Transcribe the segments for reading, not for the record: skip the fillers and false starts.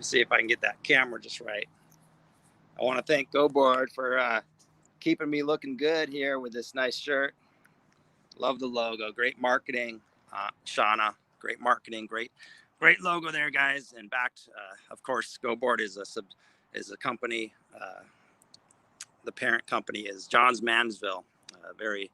me see if I can get that camera just right. I want to thank GoBoard for keeping me looking good here with this nice shirt. Love the logo. Great marketing, Shauna. Great marketing. Great logo there, guys. And backed, of course, GoBoard is a company. The parent company is Johns Manville, a very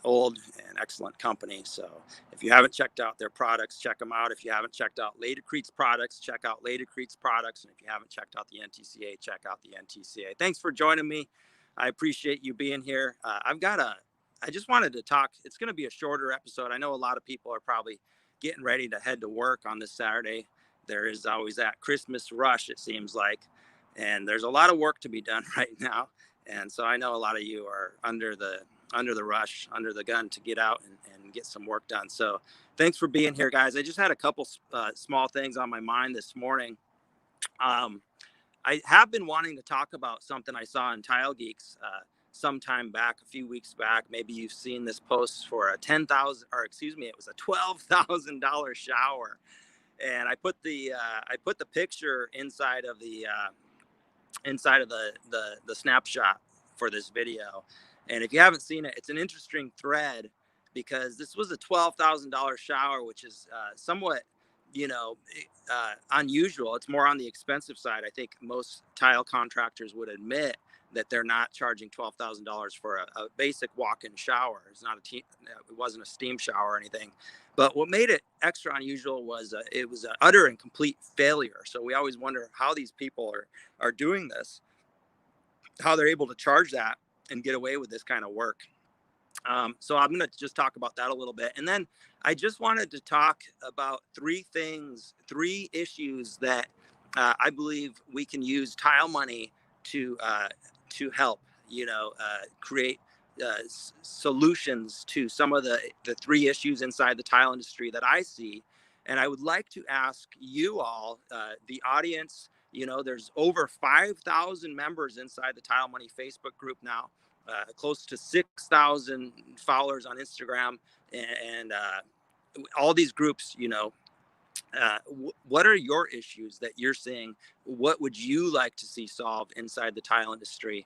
old and excellent company. So if you haven't checked out their products, check them out. If you haven't checked out Ladecrete's products, check out Ladecrete's products. And if you haven't checked out the NTCA, check out the NTCA. Thanks for joining me. I appreciate you being here. I just wanted to talk. It's going to be a shorter episode. I know a lot of people are probably getting ready to head to work on this Saturday. There is always that Christmas rush, it seems like. And there's a lot of work to be done right now. And so I know a lot of you are under the rush, under the gun to get out and get some work done. So thanks for being here, guys. I just had a couple small things on my mind this morning. I have been wanting to talk about something I saw in Tile Geeks sometime back, a few weeks back. Maybe you've seen this post for a $10,000, or excuse me, it was a $12,000 shower. And I put the picture inside of the snapshot for this video. And if you haven't seen it, it's an interesting thread because this was a $12,000 shower, which is somewhat, unusual. It's more on the expensive side. I think most tile contractors would admit that they're not charging $12,000 for a basic walk-in shower. It wasn't a steam shower or anything. But what made it extra unusual was it was an utter and complete failure. So we always wonder how these people are doing this, how they're able to charge that and get away with this kind of work. So I'm going to just talk about that a little bit. And then I just wanted to talk about three issues that I believe we can use tile money to help, create solutions to some of the three issues inside the tile industry that I see. And I would like to ask you all, the audience, there's over 5,000 members inside the Tile Money Facebook group now, close to 6,000 followers on Instagram, and all these groups, what are your issues that you're seeing? What would you like to see solved inside the tile industry?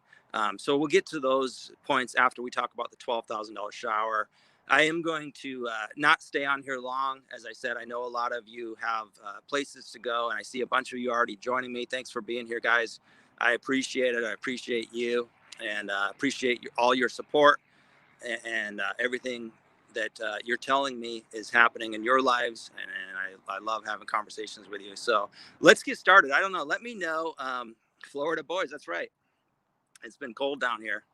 So we'll get to those points after we talk about the $12,000 shower. I am going to not stay on here long. As I said, I know a lot of you have places to go, and I see a bunch of you already joining me. Thanks for being here, guys. I appreciate it. I appreciate you, and appreciate all your support and everything that you're telling me is happening in your lives. And I love having conversations with you. So let's get started. I don't know. Let me know. Florida boys, that's right. It's been cold down here.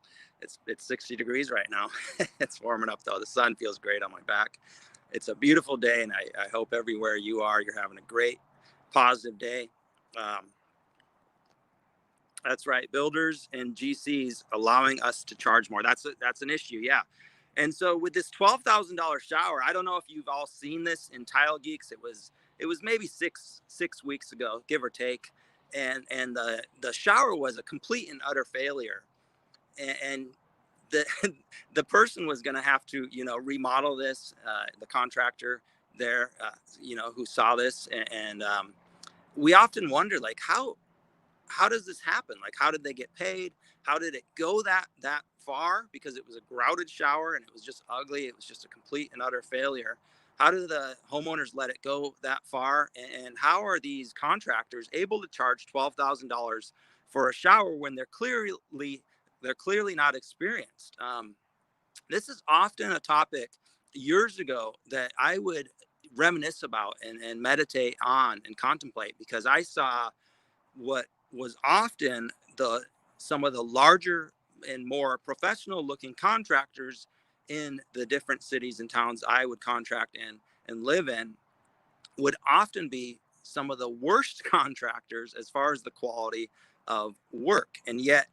It's 60 degrees right now. It's warming up though. The sun feels great on my back. It's a beautiful day, and I hope everywhere you are, you're having a great, positive day. That's right. Builders and GCs allowing us to charge more. That's an issue. Yeah. And so with this $12,000 shower, I don't know if you've all seen this in Tile Geeks. It was maybe six weeks ago, give or take. And the shower was a complete and utter failure. And the person was going to have to, remodel this, the contractor there, who saw this. And we often wonder, like, how does this happen? Like, how did they get paid? How did it go that far? Because it was a grouted shower and it was just ugly. It was just a complete and utter failure. How do the homeowners let it go that far? And how are these contractors able to charge $12,000 for a shower when they're clearly not experienced? This is often a topic years ago that I would reminisce about and meditate on and contemplate, because I saw what was often some of the larger and more professional looking contractors in the different cities and towns I would contract in and live in would often be some of the worst contractors as far as the quality of work. And yet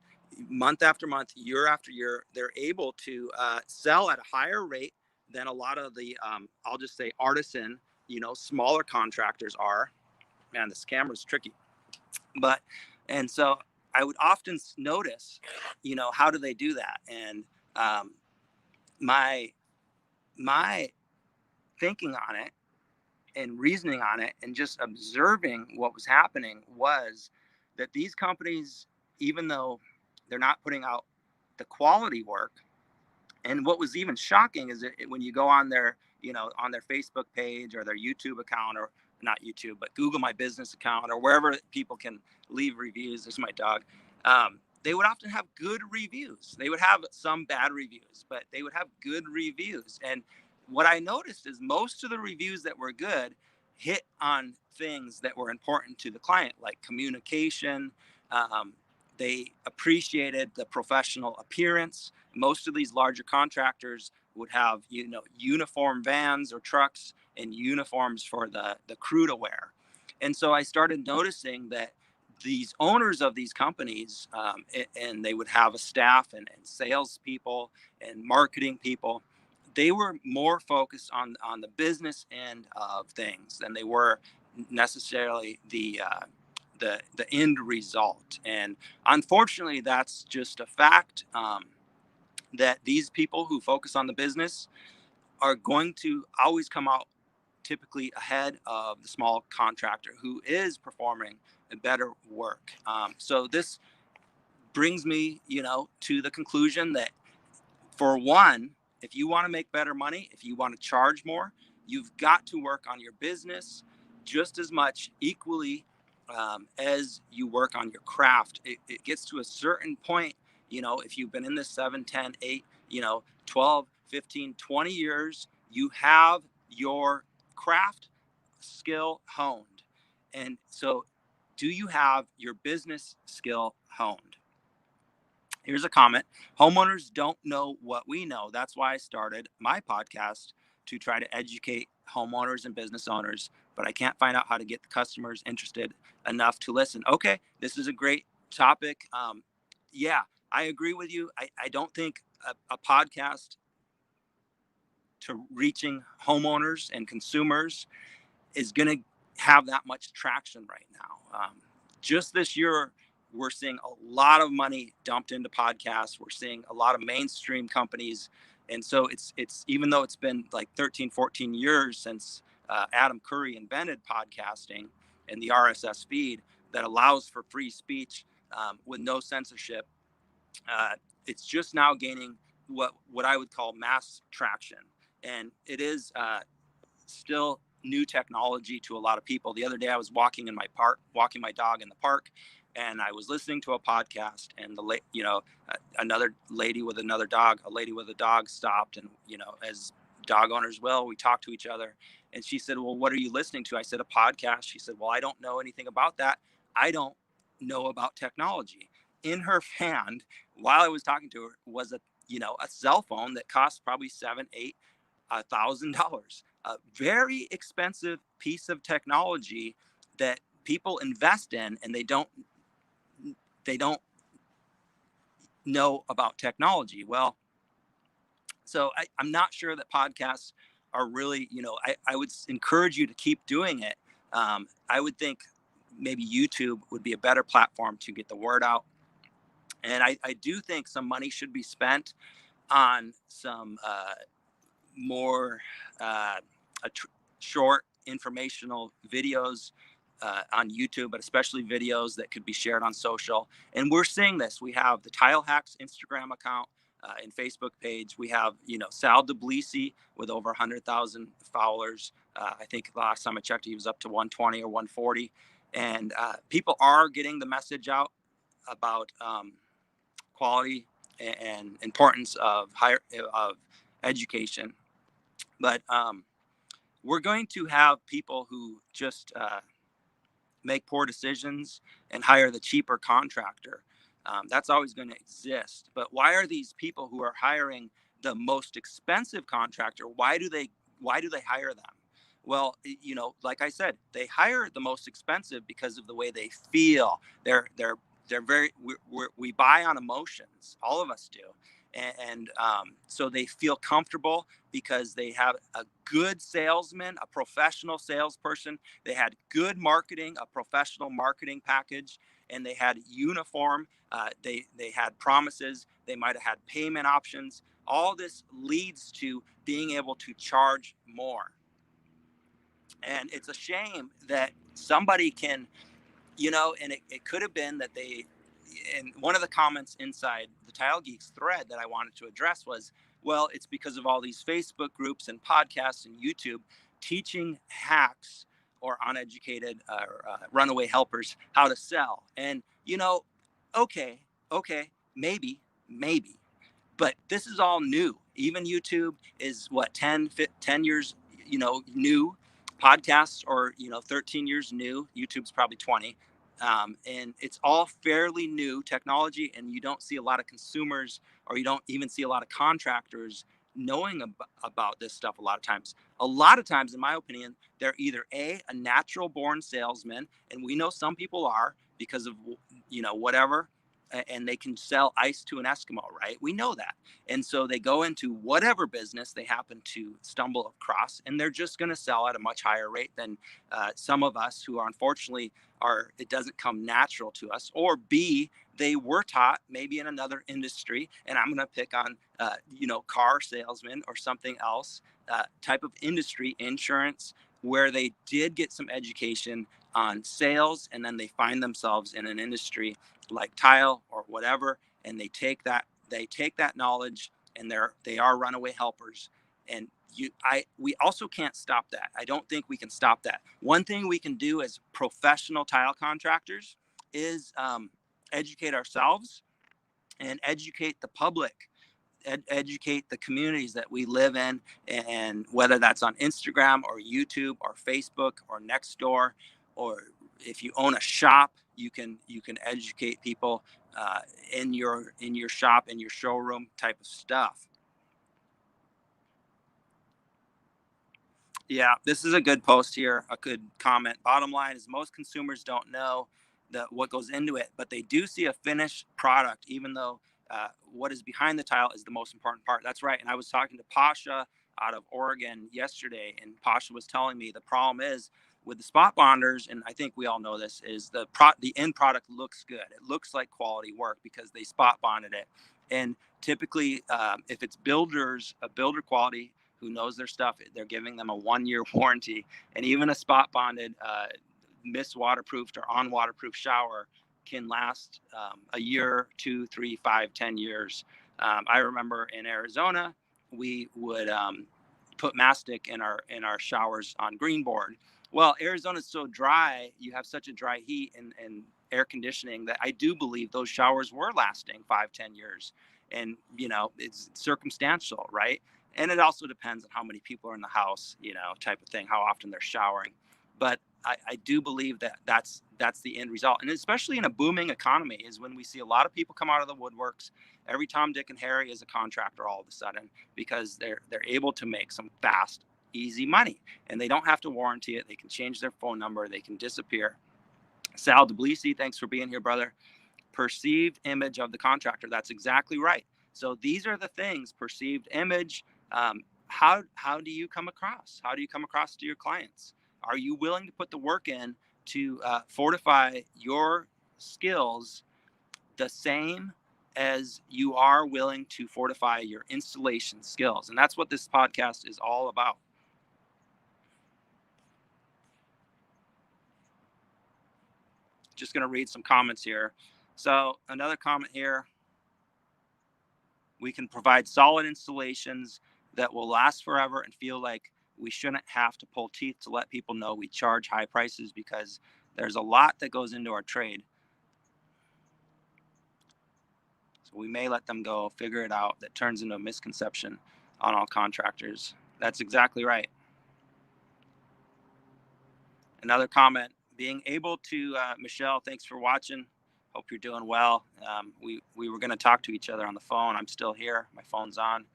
month after month, year after year, they're able to sell at a higher rate than a lot of the, I'll just say artisan, smaller contractors are. Man, this camera's tricky. And so I would often notice, how do they do that? And my thinking on it and reasoning on it and just observing what was happening was that these companies, even though they're not putting out the quality work, and what was even shocking is that when you go on their, on their Facebook page or their YouTube account, or not YouTube, but Google My Business account, or wherever people can leave reviews. There's my dog. They would often have good reviews. They would have some bad reviews, but they would have good reviews. And what I noticed is most of the reviews that were good hit on things that were important to the client, like communication. Um, they appreciated the professional appearance. Most of these larger contractors would have, uniform vans or trucks and uniforms for the crew to wear. And so I started noticing that these owners of these companies, and they would have a staff and salespeople and marketing people. They were more focused on the business end of things than they were necessarily the end result. And unfortunately, that's just a fact. That these people who focus on the business are going to always come out typically ahead of the small contractor who is performing a better work. So this brings me, to the conclusion that, for one, if you want to make better money, if you want to charge more, you've got to work on your business just as much, equally, as you work on your craft. It gets to a certain point, if you've been in this 7, 10, 8, 12, 15, 20 years, you have your craft skill honed. And so, do you have your business skill honed? Here's a comment. Homeowners don't know what we know. That's why I started my podcast, to try to educate homeowners and business owners, but I can't find out how to get the customers interested enough to listen. Okay, this is a great topic. Yeah, I agree with you. I don't think a podcast to reaching homeowners and consumers is going to have that much traction right now. Just this year, we're seeing a lot of money dumped into podcasts. We're seeing a lot of mainstream companies. And so it's even though it's been like 13, 14 years since Adam Curry invented podcasting and the RSS feed that allows for free speech with no censorship, it's just now gaining what I would call mass traction. And it is still new technology to a lot of people. The other day I was walking in my park, walking my dog in the park, and I was listening to a podcast, and another lady with another dog, a lady with a dog stopped, and as dog owners will, we talk to each other, and she said, "Well, what are you listening to?" I said, "A podcast." She said, "Well, I don't know anything about that. I don't know about technology." In her hand, while I was talking to her, was a cell phone that cost probably $7,000, $8,000, a very expensive piece of technology that people invest in, and they don't know about technology. Well, so I'm not sure that podcasts are really, I would encourage you to keep doing it. I would think maybe YouTube would be a better platform to get the word out. And I do think some money should be spent on some more uh, short informational videos on YouTube, but especially videos that could be shared on social. And we're seeing this. We have the Tile Hacks Instagram account and Facebook page. We have, Sal DeBlisi with over 100,000 followers. I think the last time I checked, he was up to 120 or 140. And people are getting the message out about quality and importance of education. But we're going to have people who just make poor decisions and hire the cheaper contractor. That's always going to exist. But why are these people who are hiring the most expensive contractor? Why do they hire them? Well, like I said, they hire the most expensive because of the way they feel. They're very we buy on emotions. All of us do, and so they feel comfortable because they have a good salesman, a professional salesperson. They had good marketing, a professional marketing package, and they had uniform. They had promises. They might have had payment options. All this leads to being able to charge more. And it's a shame that somebody can, and it could have been that and one of the comments inside the Tile Geeks thread that I wanted to address was, well, it's because of all these Facebook groups and podcasts and YouTube teaching hacks or uneducated runaway helpers how to sell. And, okay, maybe, but this is all new. Even YouTube is what, 10 years, new. Podcasts or 13 years new. YouTube's probably 20. And it's all fairly new technology, and you don't see a lot of consumers, or you don't even see a lot of contractors knowing about this stuff. A lot of times, in my opinion, they're either a natural born salesman, and we know some people are because of whatever, and they can sell ice to an Eskimo, right? We know that. And so they go into whatever business they happen to stumble across, and they're just going to sell at a much higher rate than some of us who are, unfortunately, it doesn't come natural to us. Or B, they were taught maybe in another industry, and I'm going to pick on car salesman or something else, type of industry, insurance, where they did get some education on sales, and then they find themselves in an industry like tile or whatever, and they take that knowledge, and they are runaway helpers. And we also can't stop that. I don't think we can stop that. One thing we can do as professional tile contractors is educate ourselves and educate the public, educate the communities that we live in, and whether that's on Instagram or YouTube or Facebook or Nextdoor, or if you own a shop, you can educate people in your shop, in your showroom type of stuff. Yeah, this is a good post here, a good comment. Bottom line is most consumers don't know what goes into it, but they do see a finished product, even though what is behind the tile is the most important part. That's right. And I was talking to Pasha out of Oregon yesterday, and Pasha was telling me the problem is with the spot bonders, and I think we all know this, is the end product looks good. It looks like quality work because they spot bonded it. And typically, if it's a builder quality who knows their stuff, they're giving them a 1-year warranty. And even a spot bonded, miss waterproofed or on waterproof shower can last a year, 2, 3, 5, 10 years. I remember in Arizona, we would put mastic in our showers on green board. Well, Arizona's so dry, you have such a dry heat and air conditioning, that I do believe those showers were lasting 5, 10 years. And it's circumstantial, right? And it also depends on how many people are in the house, type of thing, how often they're showering. But I do believe that's the end result. And especially in a booming economy is when we see a lot of people come out of the woodworks. Every Tom, Dick, and Harry is a contractor all of a sudden, because they're able to make some fast, easy money, and they don't have to warranty it. They can change their phone number. They can disappear. Sal Deblisi, thanks for being here, brother. Perceived image of the contractor. That's exactly right. So these are the things: perceived image. How do you come across? How do you come across to your clients? Are you willing to put the work in to fortify your skills the same as you are willing to fortify your installation skills? And that's what this podcast is all about. Just going to read some comments here. So another comment here: we can provide solid installations that will last forever and feel like we shouldn't have to pull teeth to let people know we charge high prices, because there's a lot that goes into our trade. So we may let them go, figure it out. That turns into a misconception on all contractors. That's exactly right. Another comment: being able to, Michelle, thanks for watching. Hope you're doing well. We were going to talk to each other on the phone. I'm still here. My phone's on.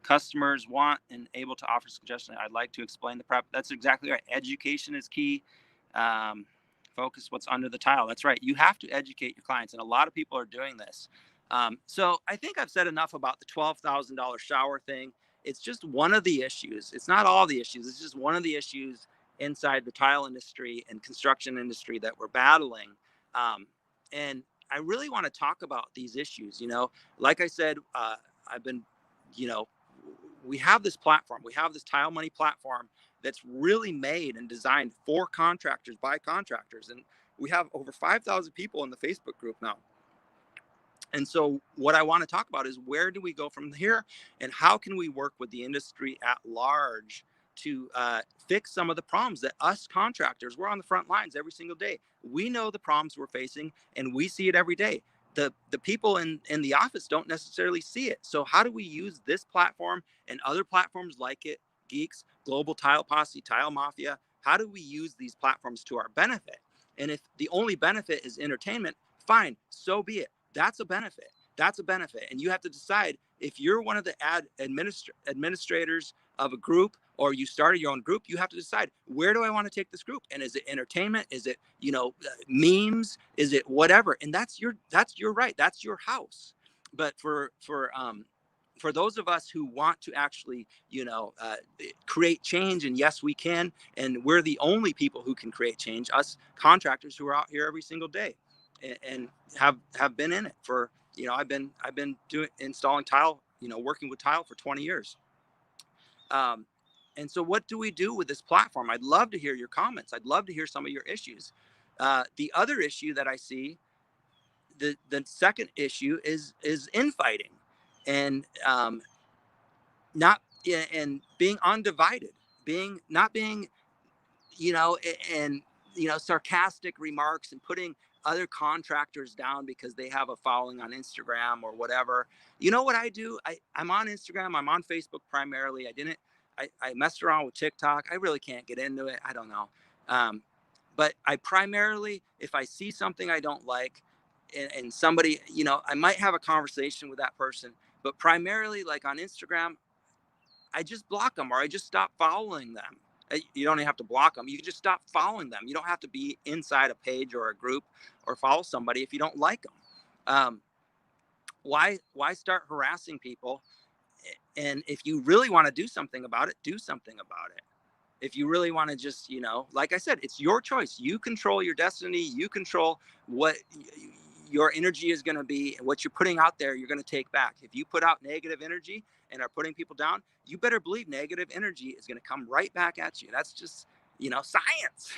Customers want and able to offer suggestions. I'd like to explain the prep. That's exactly right. Education is key. Focus what's under the tile. That's right. You have to educate your clients, and a lot of people are doing this. So I think I've said enough about the $12,000 shower thing. It's just one of the issues. It's not all the issues. It's just one of the issues inside the tile industry and construction industry that we're battling. And I really want to talk about these issues. Like I said, I've been, we have this platform. We have this Tile Money platform that's really made and designed for contractors by contractors. And we have over 5,000 people in the Facebook group now. And so what I want to talk about is, where do we go from here, and how can we work with the industry at large to fix some of the problems that us contractors, we're on the front lines every single day. We know the problems we're facing, and we see it every day. The people in the office don't necessarily see it. So how do we use this platform and other platforms like it, Geeks, Global Tile Posse, Tile Mafia? How do we use these platforms to our benefit? And if the only benefit is entertainment, fine, so be it. That's a benefit. That's a benefit. And you have to decide, if you're one of the administrators of a group, or you started your own group, you have to decide, where do I want to take this group? And is it entertainment? Is it, memes? Is it whatever? And that's your right. That's your house. But for those of us who want to actually, create change, and yes, we can, and we're the only people who can create change, us contractors who are out here every single day and have been in it for, I've been installing tile, working with tile for 20 years. And so what do we do with this platform? I'd love to hear your comments. I'd love to hear some of your issues. The other issue that I see, the second issue is infighting, and not and being undivided, not being, and sarcastic remarks, and putting other contractors down because they have a following on Instagram or whatever. You know what I do? I'm on Instagram. I'm on Facebook primarily. I messed around with TikTok. I really can't get into it. I don't know. But I primarily, if I see something I don't like, and somebody, I might have a conversation with that person, but primarily, like on Instagram, I just block them, or I just stop following them. You don't even have to block them. You can just stop following them. You don't have to be inside a page or a group or follow somebody if you don't like them. Why start harassing people? And if you really want to do something about it, do something about it. If you really want to just, like I said, it's your choice. You control your destiny. You control what your energy is going to be, and what you're putting out there, you're going to take back. If you put out negative energy and are putting people down, you better believe negative energy is going to come right back at you. That's just, science.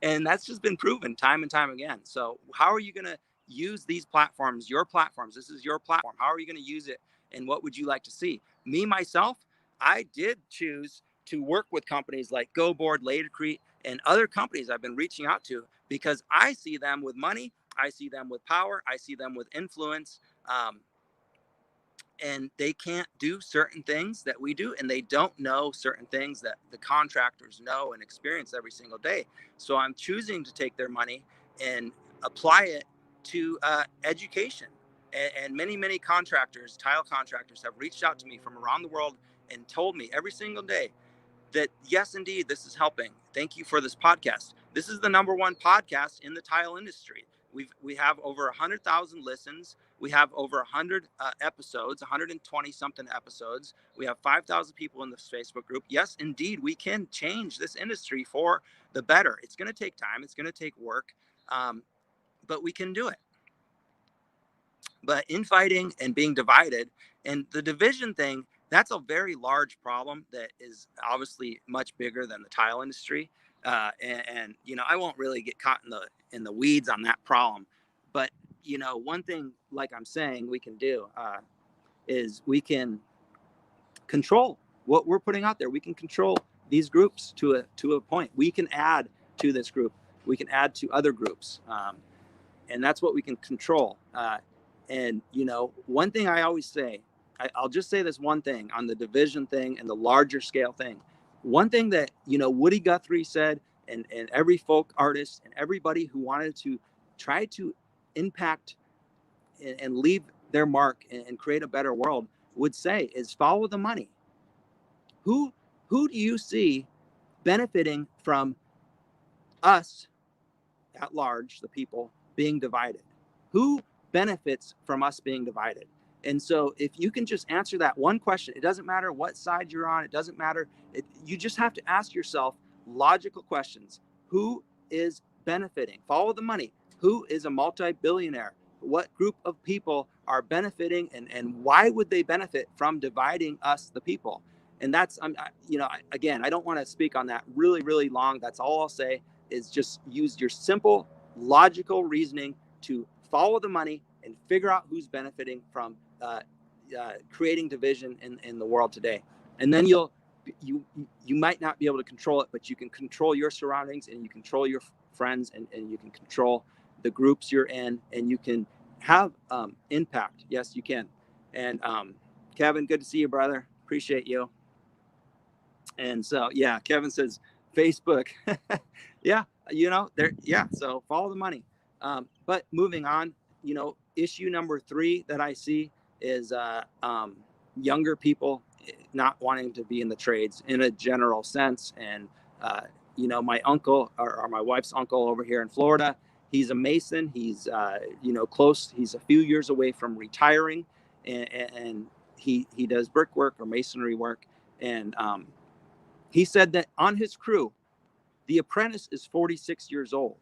And that's just been proven time and time again. So how are you going to use these platforms, your platforms? This is your platform. How are you going to use it? And what would you like to see? Me, myself, I did choose to work with companies like GoBoard, Latercrete, and other companies I've been reaching out to, because I see them with money. I see them with power. I see them with influence. And they can't do certain things that we do, and they don't know certain things that the contractors know and experience every single day. So I'm choosing to take their money and apply it to education. And many contractors, tile contractors, have reached out to me from around the world and told me every single day that, yes, indeed, this is helping. Thank you for this podcast. This is the #1 podcast in the tile industry. We have over 100,000 listens. We have over 100 episodes, 120 something episodes. We have 5,000 people in this Facebook group. Yes, indeed, we can change this industry for the better. It's going to take time. It's going to take work, but we can do it. But infighting and being divided, and the division thing, that's a very large problem that is obviously much bigger than the tile industry. And I won't really get caught in the weeds on that problem. But one thing, like I'm saying, we can do is we can control what we're putting out there. We can control these groups to a point. We can add to this group. We can add to other groups, and that's what we can control. And one thing I always say, I'll just say this one thing on the division thing and the larger scale thing. One thing that, Woody Guthrie said, and every folk artist and everybody who wanted to try to impact and leave their mark and create a better world would say, is follow the money. Who do you see benefiting from us at large, the people, being divided? Who benefits from us being divided? And so if you can just answer that one question, it doesn't matter what side you're on. It doesn't matter. You just have to ask yourself logical questions. Who is benefiting? Follow the money. Who is a multi-billionaire? What group of people are benefiting, and why would they benefit from dividing us, the people? And that's, again, I don't want to speak on that really, really long. That's all I'll say is just use your simple, logical reasoning to follow the money and figure out who's benefiting from creating division in the world today. And then you might not be able to control it, but you can control your surroundings, and you control your friends, and you can control the groups you're in, and you can have impact. Yes, you can. And Kevin, good to see you, brother. Appreciate you. And so, yeah, Kevin says Facebook. Yeah, there. Yeah, so follow the money. But moving on, issue number 3 that I see is younger people not wanting to be in the trades in a general sense. And my uncle, or my wife's uncle over here in Florida, he's a mason. He's close. He's a few years away from retiring, and he does brickwork or masonry work. And he said that on his crew, the apprentice is 46 years old.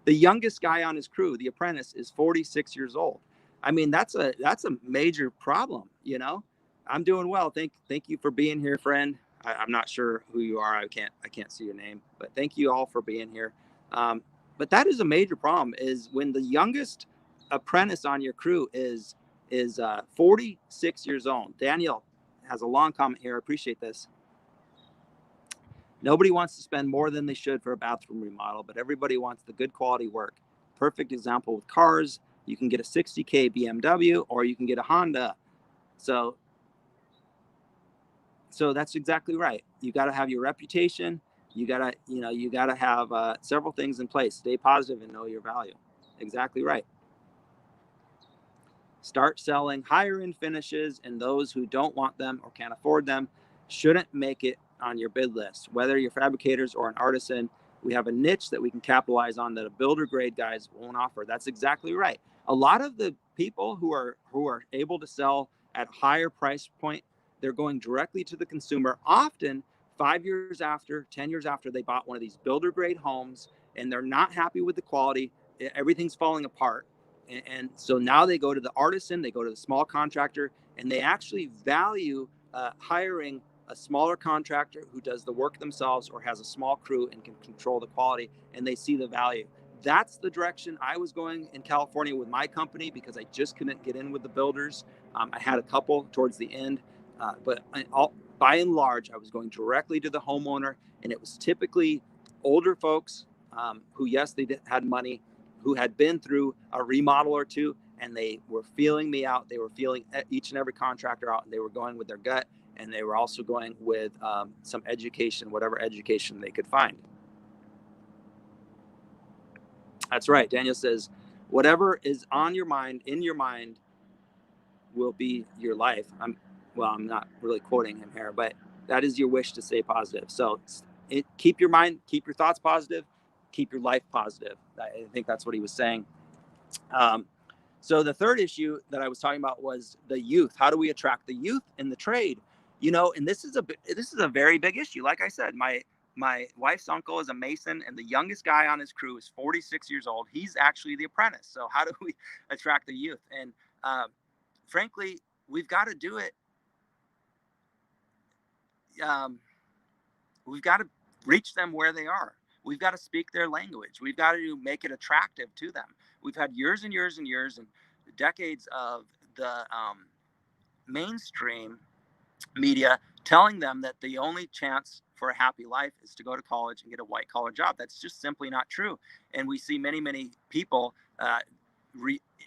The youngest guy on his crew, the apprentice, is 46 years old. I mean, that's a major problem. I'm doing well. Thank you for being here, friend. I'm not sure who you are. I can't see your name, but thank you all for being here. But that is a major problem, is when the youngest apprentice on your crew is 46 years old. Daniel has a long comment here. I appreciate this. Nobody wants to spend more than they should for a bathroom remodel, but everybody wants the good quality work. Perfect example with cars. You can get a 60K BMW, or you can get a Honda. So that's exactly right. You got to have your reputation. You got to have several things in place. Stay positive and know your value. Exactly right. Start selling higher end finishes, and those who don't want them or can't afford them shouldn't make it on your bid list. Whether you're fabricators or an artisan, we have a niche that we can capitalize on that a builder grade guys won't offer. That's exactly right. A lot of the people who are able to sell at a higher price point, they're going directly to the consumer, often 5 years after, 10 years after they bought one of these builder grade homes, and they're not happy with the quality. Everything's falling apart. And so now they go to the artisan, they go to the small contractor, and they actually value hiring a smaller contractor who does the work themselves or has a small crew and can control the quality, and they see the value. That's the direction I was going in California with my company, because I just couldn't get in with the builders. I had a couple towards the end, but by and large, I was going directly to the homeowner, and it was typically older folks who, yes, they had money, who had been through a remodel or two, and they were feeling me out. They were feeling each and every contractor out, and they were going with their gut, and they were also going with some education, whatever education they could find. That's right. Daniel says, whatever is on your mind, in your mind, will be your life. I'm not really quoting him here, but that is your wish to stay positive. So keep your mind, keep your thoughts positive, keep your life positive. I think that's what he was saying. So the third issue that I was talking about was the youth. How do we attract the youth in the trade? And this is a very big issue. Like I said, my wife's uncle is a mason, and the youngest guy on his crew is 46 years old. He's actually the apprentice. So how do we attract the youth? And frankly, we've got to do it. We've got to reach them where they are. We've got to speak their language. We've got to make it attractive to them. We've had years and years and years and decades of the mainstream media telling them that the only chance for a happy life is to go to college and get a white collar job. That's just simply not true. And we see many, many people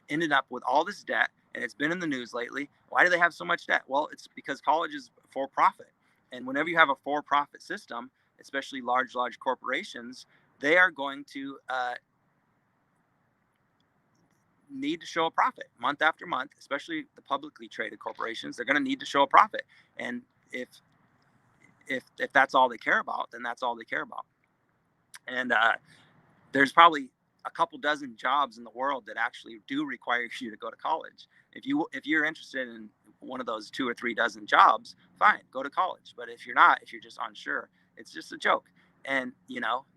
ended up with all this debt, and it's been in the news lately. Why do they have so much debt? Well, it's because college is for profit. And whenever you have a for-profit system, especially large corporations, they are going to need to show a profit month after month, especially the publicly traded corporations. They're going to need to show a profit. And if that's all they care about, then that's all they care about. And there's probably a couple dozen jobs in the world that actually do require you to go to college. If you're interested in one of those 2 or 3 dozen jobs, fine, go to college. But if you're not, if you're just unsure, it's just a joke. And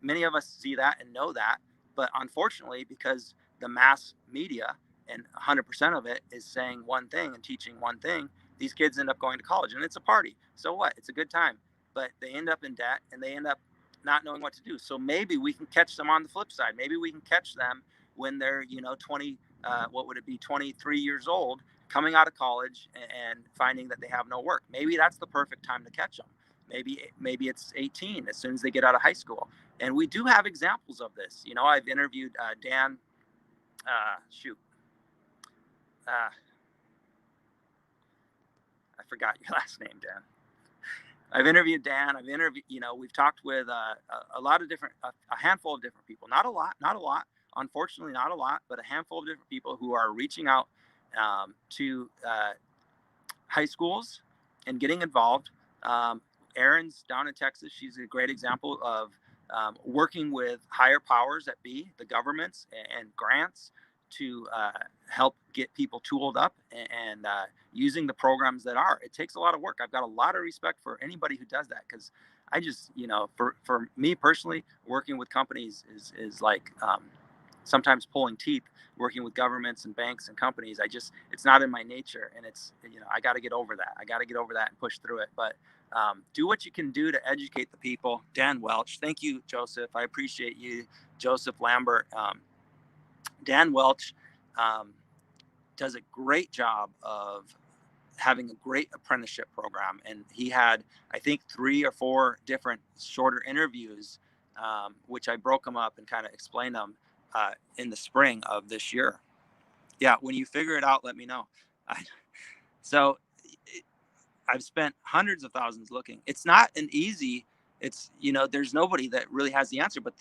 many of us see that and know that, but unfortunately, because the mass media and 100% of it is saying one thing and teaching one thing, these kids end up going to college, and it's a party. So what? It's a good time, but they end up in debt, and they end up not knowing what to do. So maybe we can catch them on the flip side. Maybe we can catch them when they're 20, what would it be, 23 years old, coming out of college and finding that they have no work. Maybe that's the perfect time to catch them. Maybe it's 18, as soon as they get out of high school. And we do have examples of this. I've interviewed Dan. Shoot, I forgot your last name, Dan. I've interviewed Dan. We've talked with a lot of different, a handful of different people. Not a lot. Unfortunately, not a lot, but a handful of different people who are reaching out to high schools and getting involved. Erin's down in Texas. She's a great example of working with higher powers at B, the governments, and grants to help get people tooled up and using the programs that are. It takes a lot of work. I've got a lot of respect for anybody who does that, because I just, for me personally, working with companies is like sometimes pulling teeth. Working with governments and banks and companies, it's not in my nature, and I got to get over that. I got to get over that and push through it. But do what you can do to educate the people. Dan Welch, thank you, Joseph. I appreciate you, Joseph Lambert. Dan Welch does a great job of having a great apprenticeship program, and he had, I think, 3 or 4 different shorter interviews, which I broke them up and kind of explained them in the spring of this year. Yeah, when you figure it out, let me know. So I've spent hundreds of thousands looking. It's not an easy. There's nobody that really has the answer. But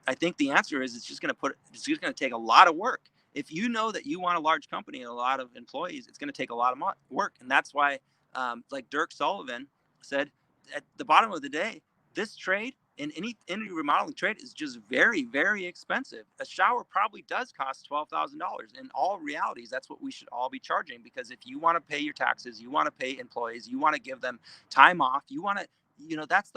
I think the answer is it's just going to take a lot of work. If you know that you want a large company and a lot of employees, it's going to take a lot of work, and that's why, like Dirk Sullivan said, at the bottom of the day, this trade in any remodeling trade is just very, very expensive. A shower probably does cost $12,000. In all realities, that's what we should all be charging, because if you want to pay your taxes, you want to pay employees, you want to give them time off, you want to, that's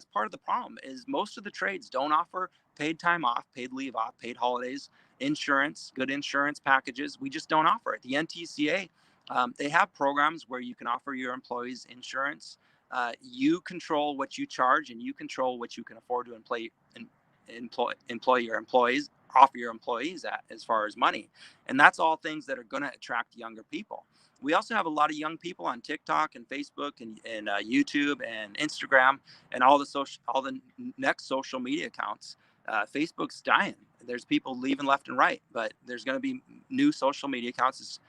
part of the problem, is most of the trades don't offer paid time off, paid leave off, paid holidays, insurance, good insurance packages. We just don't offer it. The NTCA, they have programs where you can offer your employees insurance. You control what you charge, and you control what you can afford to employ your employees, offer your employees at, as far as money. And that's all things that are going to attract younger people. We also have a lot of young people on TikTok and Facebook and YouTube and Instagram and all the next social media accounts. Facebook's dying. There's people leaving left and right, but there's going to be new social media accounts,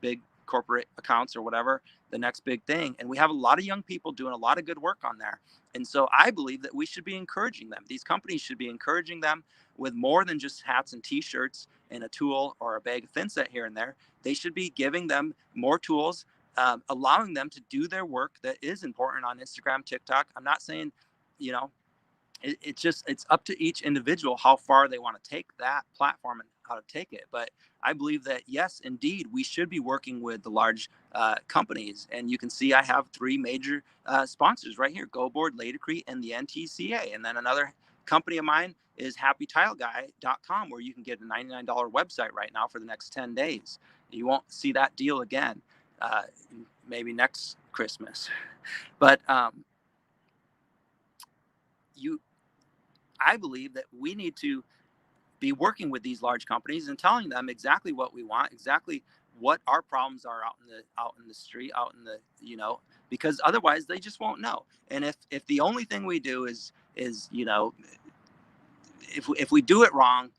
big corporate accounts or whatever, the next big thing. And we have a lot of young people doing a lot of good work on there. And so I believe that we should be encouraging them. These companies should be encouraging them with more than just hats and t-shirts and a tool or a bag of thin set here and there. They should be giving them more tools, allowing them to do their work that is important on Instagram, TikTok. I'm not saying, it's up to each individual how far they want to take that platform and how to take it. But I believe that, yes, indeed, we should be working with the large companies. And you can see I have 3 major sponsors right here: GoBoard, Laticrete, and the NTCA. And then another company of mine is happytileguy.com, where you can get a $99 website right now for the next 10 days. You won't see that deal again, maybe next Christmas. But I believe that we need to be working with these large companies and telling them exactly what we want, exactly what our problems are out in the street, because otherwise they just won't know. And if the only thing we do is if we do it wrong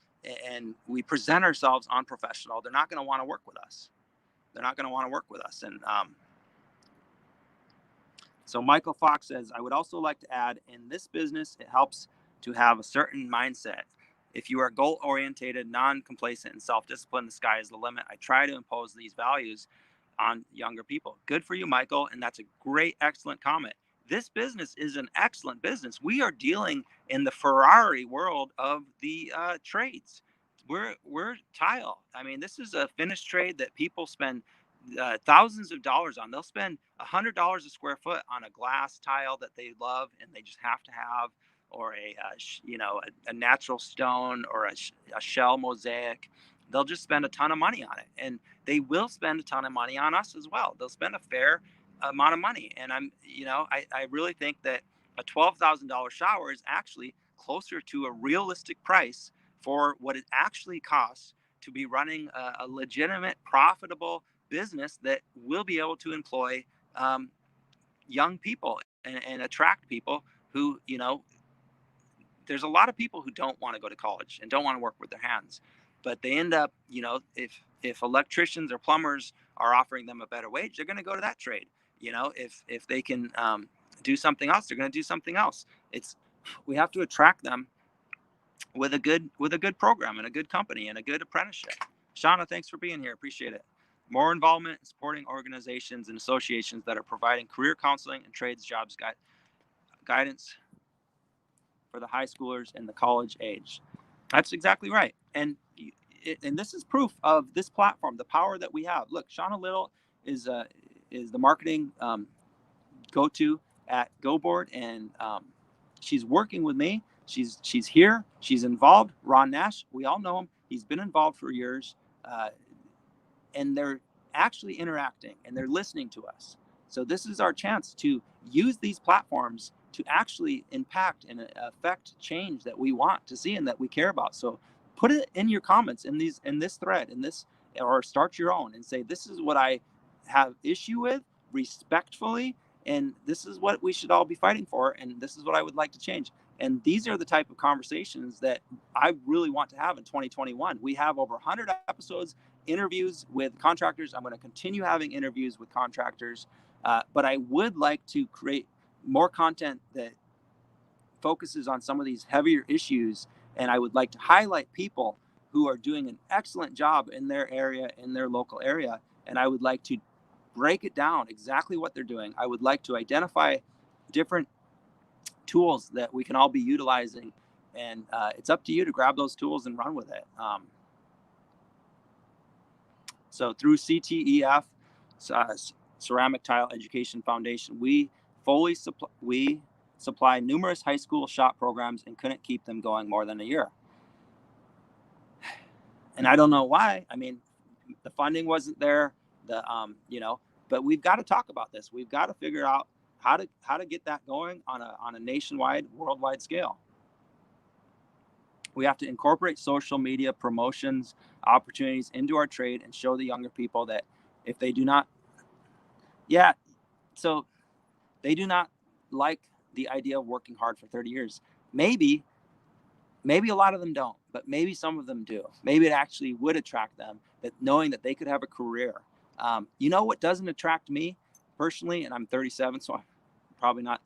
and we present ourselves unprofessional, they're not going to want to work with us. And so Michael Fox says, I would also like to add, in this business, it helps to have a certain mindset. If you are goal-oriented, non-complacent, and self-disciplined, the sky is the limit. I try to impose these values on younger people. Good for you, Michael. And that's a great, excellent comment. This business is an excellent business. We are dealing in the Ferrari world of the trades. We're tile. I mean, this is a finished trade that people spend thousands of dollars on. They'll spend $100 a square foot on a glass tile that they love and they just have to have, or a natural stone, or a shell mosaic, they'll just spend a ton of money on it, and they will spend a ton of money on us as well. They'll spend a fair amount of money. And I really think that a $12,000 shower is actually closer to a realistic price for what it actually costs to be running a legitimate, profitable business that will be able to employ young people and attract people who, there's a lot of people who don't want to go to college and don't want to work with their hands, but they end up, if electricians or plumbers are offering them a better wage, they're going to go to that trade. If they can do something else, they're going to do something else. We have to attract them with a good program and a good company and a good apprenticeship. Shauna, thanks for being here. Appreciate it. More involvement in supporting organizations and associations that are providing career counseling and trades jobs guidance for the high schoolers and the college age. That's exactly right. And this is proof of this platform, the power that we have. Look, Shauna Little is the marketing go-to at GoBoard, and she's working with me. She's here. She's involved. Ron Nash, we all know him. He's been involved for years, and they're actually interacting and they're listening to us. So this is our chance to use these platforms to actually impact and affect change that we want to see and that we care about. So put it in your comments in this thread, or start your own and say, this is what I have issue with respectfully, and this is what we should all be fighting for, and this is what I would like to change. And these are the type of conversations that I really want to have in 2021. We have over 100 episodes, interviews with contractors. I'm going to continue having interviews with contractors, but I would like to create more content that focuses on some of these heavier issues. And I would like to highlight people who are doing an excellent job in their area, in their local area. And I would like to break it down exactly what they're doing. I would like to identify different tools that we can all be utilizing. And it's up to you to grab those tools and run with it. So through CTEF, Ceramic Tile Education Foundation, we supply numerous high school shop programs and couldn't keep them going more than a year. And I don't know why. I mean, the funding wasn't there, but we've got to talk about this. We've got to figure out how to get that going on a nationwide, worldwide scale. We have to incorporate social media promotions, opportunities into our trade and show the younger people that if they do not, so they do not like the idea of working hard for 30 years. Maybe a lot of them don't, but maybe some of them do. Maybe it actually would attract them, that knowing that they could have a career. What doesn't attract me personally, and I'm 37, so I'm probably not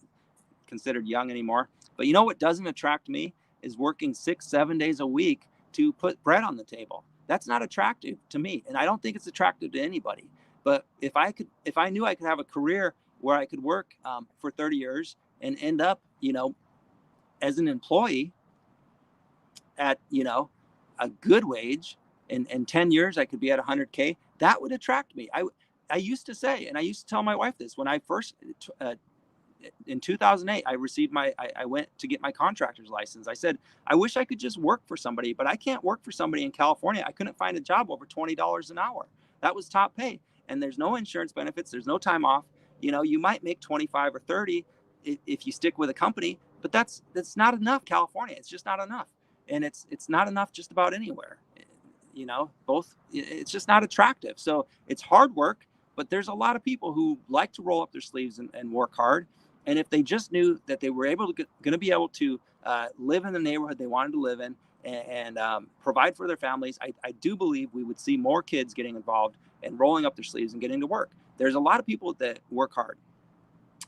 considered young anymore. But what doesn't attract me is working 6-7 days a week to put bread on the table. That's not attractive to me, and I don't think it's attractive to anybody. But if I knew I could have a career where I could work for 30 years and end up, as an employee at, a good wage, and in 10 years I could be at 100K, that would attract me. I used to say, and I used to tell my wife this, when I first, in 2008, I went to get my contractor's license. I said, I wish I could just work for somebody, but I can't work for somebody in California. I couldn't find a job over $20 an hour. That was top pay. And there's no insurance benefits. There's no time off. You might make 25 or 30 if you stick with a company, but that's not enough. California, it's just not enough. And it's not enough just about anywhere. It's just not attractive. So it's hard work, but there's a lot of people who like to roll up their sleeves and work hard. And if they just knew that they were going to be able to live in the neighborhood they wanted to live in and provide for their families, I do believe we would see more kids getting involved and rolling up their sleeves and getting to work. There's a lot of people that work hard.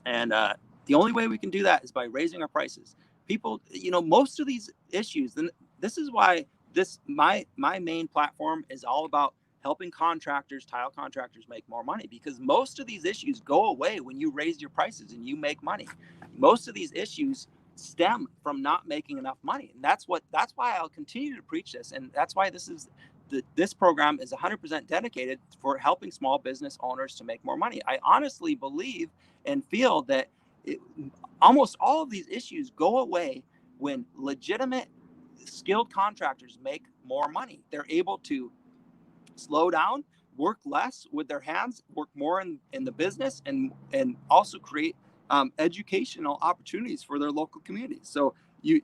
And the only way we can do that is by raising our prices. People, most of these issues, and this is why my main platform is all about helping tile contractors make more money, because most of these issues go away when you raise your prices and you make money. Most of these issues stem from not making enough money. And that's why I'll continue to preach this. And that's why this program is 100% dedicated for helping small business owners to make more money. I honestly believe and feel that almost all of these issues go away when legitimate, skilled contractors make more money. They're able to slow down, work less with their hands, work more in the business, and also create educational opportunities for their local communities. So you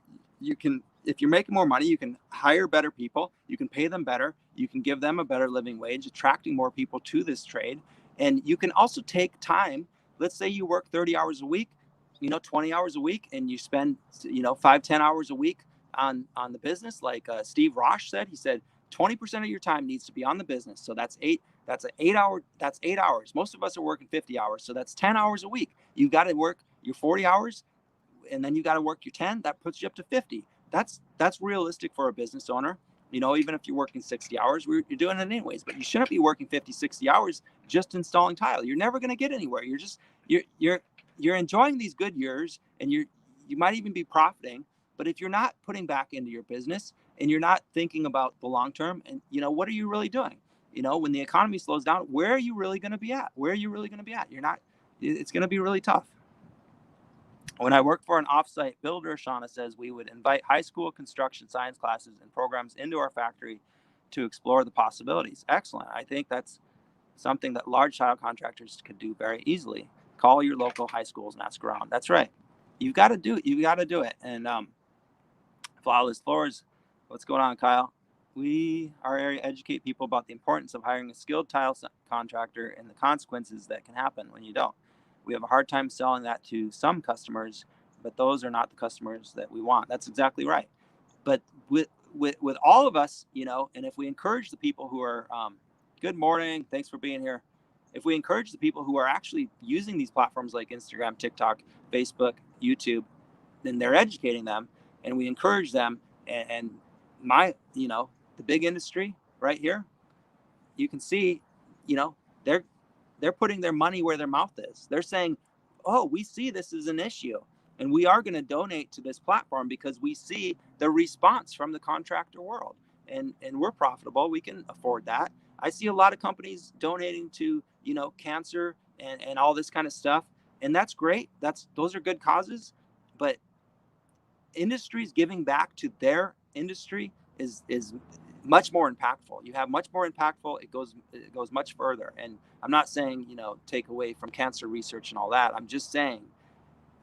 can, if you're making more money, you can hire better people, you can pay them better, you can give them a better living wage, attracting more people to this trade. And you can also take time. Let's say you work 30 hours a week, 20 hours a week, and you spend 5-10 hours a week on the business. Like Steve Rosh said, he said 20% of your time needs to be on the business. So that's 8 hour, that's 8 hours. Most of us are working 50 hours. So that's 10 hours a week. You've got to work your 40 hours, and then you got to work your 10. That puts you up to 50. That's realistic for a business owner. Even if you're working 60 hours, you're doing it anyways, but you shouldn't be working 50, 60 hours just installing tile. You're never going to get anywhere. You're enjoying these good years, and you might even be profiting. But if you're not putting back into your business and you're not thinking about the long term, and what are you really doing? When the economy slows down, where are you really going to be at? Where are you really going to be at? You're not. It's going to be really tough. When I worked for an offsite builder, Shauna says, we would invite high school construction science classes and programs into our factory to explore the possibilities. Excellent. I think that's something that large tile contractors could do very easily. Call your local high schools and ask around. That's right. You've got to do it. You've got to do it. And flawless floors. What's going on, Kyle? Our area, educate people about the importance of hiring a skilled tile contractor and the consequences that can happen when you don't. We have a hard time selling that to some customers, but those are not the customers that we want. That's exactly right. But with all of us, and if we encourage the people who are, good morning, thanks for being here. If we encourage the people who are actually using these platforms like Instagram, TikTok, Facebook, YouTube, then they're educating them, and we encourage them. And the big industry right here, you can see, they're putting their money where their mouth is. They're saying, oh, we see this as an issue, and we are going to donate to this platform because we see the response from the contractor world, and we're profitable. We can afford that. I see a lot of companies donating to, cancer and all this kind of stuff. And that's great. Those are good causes, but industries giving back to their industry is much more impactful. You have much more impactful. It goes much further. And I'm not saying, take away from cancer research and all that. I'm just saying,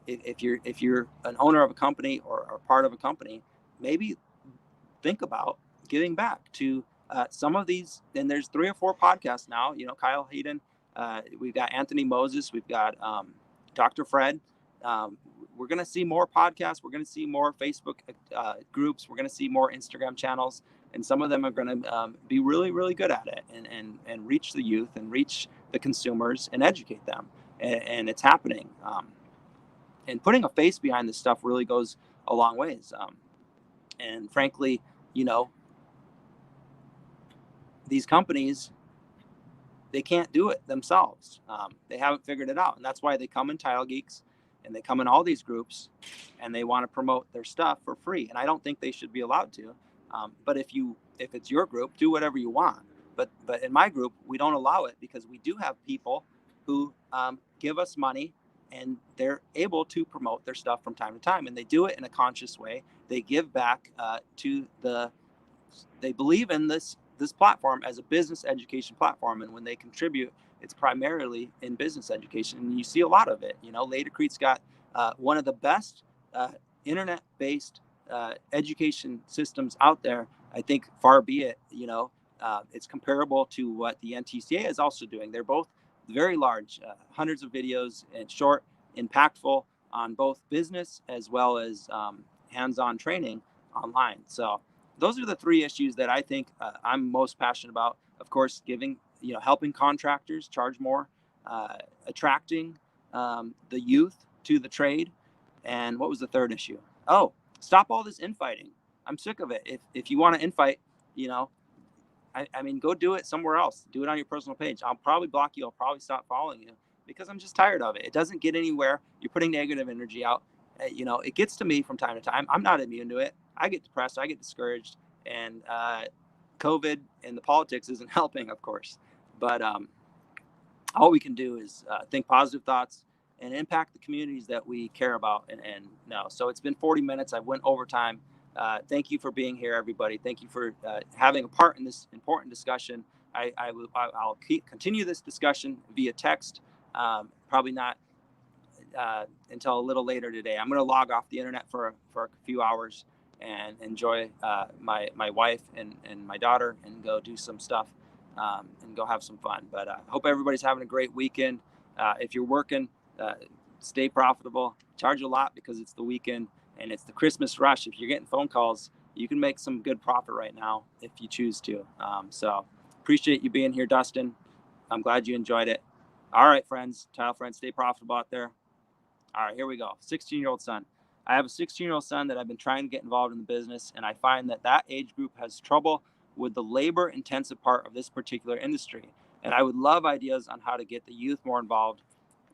if you're an owner of a company or part of a company, maybe think about giving back to some of these. And there's 3 or 4 podcasts now. Kyle Hayden, we've got Anthony Moses, we've got Dr. Fred. We're going to see more podcasts. We're going to see more Facebook groups. We're going to see more Instagram channels, and some of them are going to be really, really good at it and reach the youth and reach the consumers and educate them. And it's happening. And putting a face behind this stuff really goes a long ways. And frankly, these companies, they can't do it themselves. They haven't figured it out. And that's why they come in Tile Geeks, and they come in all these groups, and they want to promote their stuff for free. And I don't think they should be allowed to. But if it's your group, do whatever you want. But in my group, we don't allow it because we do have people who give us money, and they're able to promote their stuff from time to time. And they do it in a conscious way. They give back they believe in this platform as a business education platform. And when they contribute, it's primarily in business education. And you see a lot of it. Laticrete's got one of the best internet-based education systems out there. I think far be it, it's comparable to what the NTCA is also doing. They're both very large, hundreds of videos, and short, impactful on both business as well as hands-on training online. So those are the 3 issues that I think I'm most passionate about. Of course, helping contractors charge more, attracting the youth to the trade. And what was the 3rd issue? Oh, stop all this infighting. I'm sick of it. If you want to infight, I mean, go do it somewhere else. Do it on your personal page. I'll probably block you. I'll probably stop following you because I'm just tired of it. It doesn't get anywhere. You're putting negative energy out. It gets to me from time to time. I'm not immune to it. I get depressed. I get discouraged. And COVID and the politics isn't helping, of course. But all we can do is think positive thoughts and impact the communities that we care about. And no, so it's been 40 minutes. I went overtime. Thank you for being here, everybody. Thank you for having a part in this important discussion. I'll continue this discussion via text. Probably not until a little later today. I'm going to log off the internet for a few hours and enjoy my wife and my daughter and go do some stuff and go have some fun. But I hope everybody's having a great weekend. If you're working, stay profitable, charge a lot because it's the weekend and it's the Christmas rush. If you're getting phone calls, you can make some good profit right now if you choose to. So appreciate you being here, Dustin. I'm glad you enjoyed it. All right, friends, tile friends, stay profitable out there. All right, here we go. 16-year-old son. I have a 16-year-old son that I've been trying to get involved in the business, and I find that age group has trouble with the labor-intensive part of this particular industry. And I would love ideas on how to get the youth more involved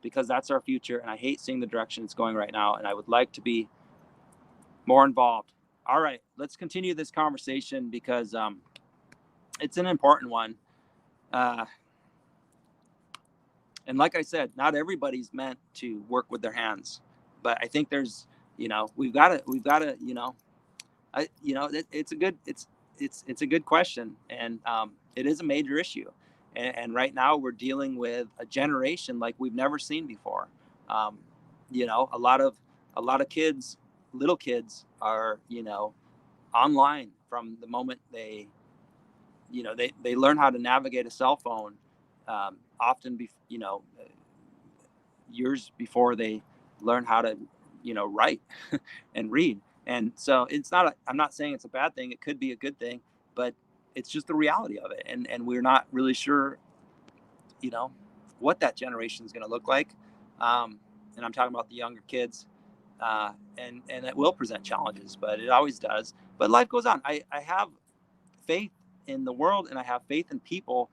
because that's our future, and I hate seeing the direction it's going right now, and I would like to be more involved. All right, let's continue this conversation because it's an important one. And like I said, not everybody's meant to work with their hands, but I think there's, we've got to, it's a good question, and it is a major issue, and right now we're dealing with a generation like we've never seen before. A lot of kids, little kids, are online from the moment they learn how to navigate a cell phone. Often, years before they learn how to, write and read. And so I'm not saying it's a bad thing. It could be a good thing, but it's just the reality of it. And we're not really sure, what that generation is going to look like. And I'm talking about the younger kids. And it will present challenges, but it always does. But life goes on. I have faith in the world and I have faith in people,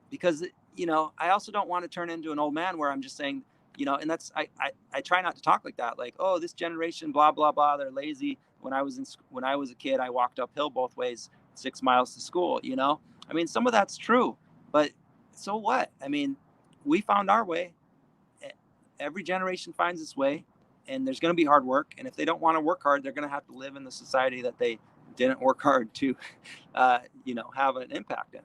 because I also don't want to turn into an old man where I'm just saying, and that's I try not to talk like that, like, oh, this generation, blah blah blah, they're lazy. When I was a kid, I walked uphill both ways 6 miles to school. I mean, some of that's true, but so what? I mean, we found our way. Every generation finds its way, and there's going to be hard work. And if they don't want to work hard, they're going to have to live in the society that they didn't work hard to, have an impact in.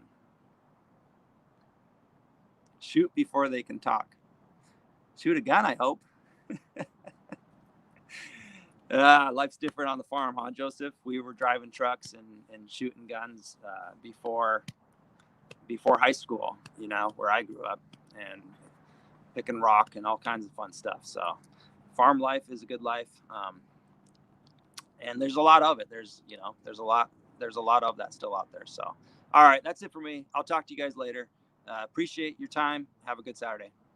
Shoot before they can talk. Shoot a gun, I hope. Life's different on the farm, huh, Joseph? We were driving trucks and shooting guns before high school, where I grew up, and picking rock and all kinds of fun stuff. So farm life is a good life. And there's a lot of it. There's a lot of that still out there. So, all right, that's it for me. I'll talk to you guys later. Appreciate your time. Have a good Saturday.